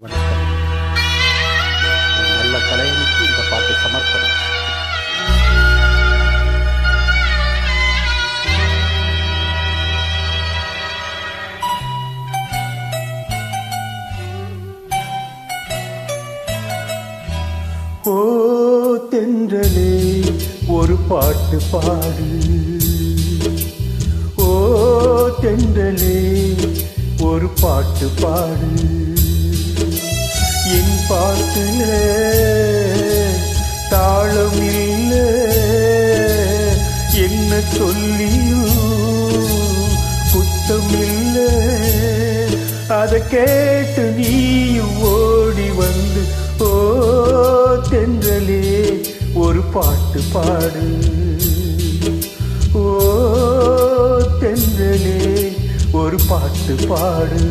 வணக்கம். ஒரு நல்ல கலைஞனுக்கு இந்த பாட்டு சமர்ப்பணம். ஓ தென்றலே ஒரு பாட்டு பாடு, ஓ தென்றலே ஒரு பாட்டு பாடு. என் பாட்டுல தாளம் இல்ல, என்ன சொல்லியும் குத்தம் இல்ல. அதை கேட்டு நீயும் ஓடி வந்து ஓ தென்றலே ஒரு பாட்டு பாடு, ஓ தென்றலே ஒரு பாட்டு பாடு.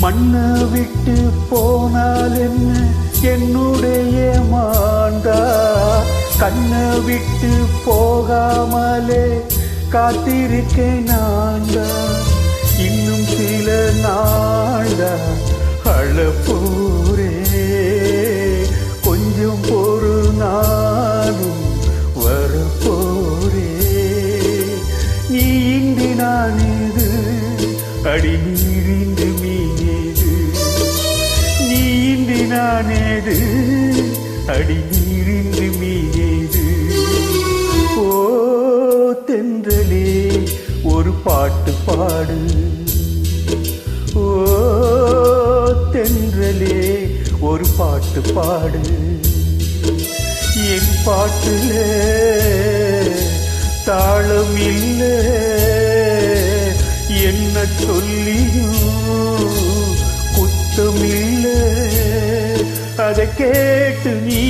மண்ணை விட்டு போனால் என்ன என்னுடைய மாந்தா, கண்ணை விட்டு போகாமலே காத்திருக்கேன் நான்தா. இன்னும் சில நாள்தா அழப்போரே, கொஞ்சம் பொறு நானும் வரப்போரே. நீ இன்றி நான் இது அடி நீரிந்து மீது, நீ இன்றி நானேது அடி நீரிந்து மீது. ஓ தென்றலே ஒரு பாட்டு பாடு, ஓ தென்றலே ஒரு பாட்டு பாடு. என் பாட்டுல தாளம் இல்லை, என்ன சொல்லியும் குத்தம் இல்லை. அதை கேட்டு நீ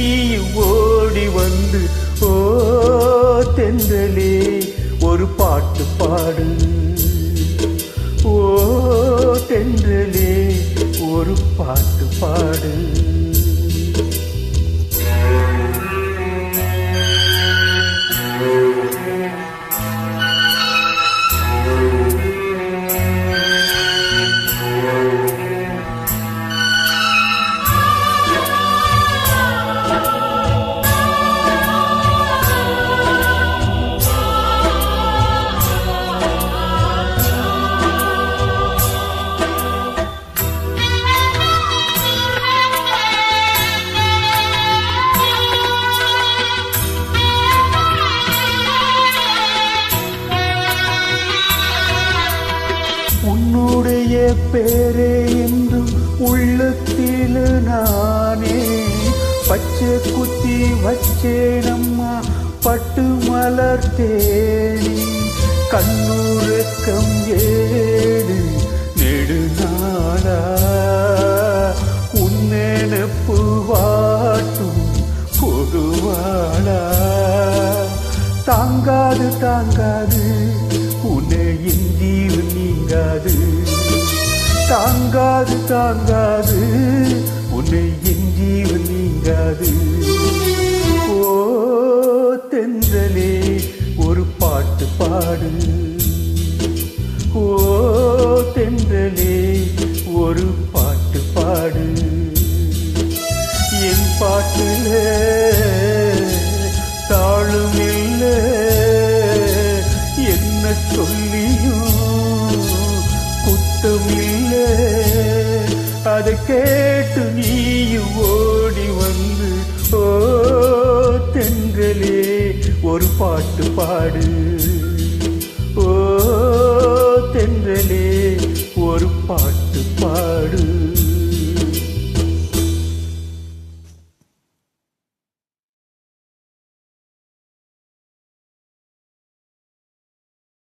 ஓடி வந்து ஓ தென்றலே ஒரு பாட்டு பாடு, ஓ தென்றலே ஒரு பாட்டு பாடு. உன்னுடைய பேரே என்றும் உள்ளத்தில் நானே பச்சை குத்தி வச்சேனம்மா பட்டு மலர் தேனி. கண்ணுறக்கம் ஏடு நெடுநாளா உன்னெனப்பு வாட்டும் பொதுவாளா. தாங்காது தாங்காது உன்னை என் ஜீவன் நீங்காது, தாங்காது தாங்காது உன்னை என் ஜீவன் நீங்காது. ஓ தென்றலே ஒரு பாட்டு பாடு, ஓ தென்றலே ஒரு பாட்டு பாடு. என் பாட்டுல தாழும் இல்லை, என்ன சொல்லியும் குத்தம் இல்லை. அதை கேட்டு நீயும் ஓடி வந்து ஓ தென்றலே ஒரு பாட்டு பாடு, ஓ தென்றலே ஒரு பாட்டு பாடு.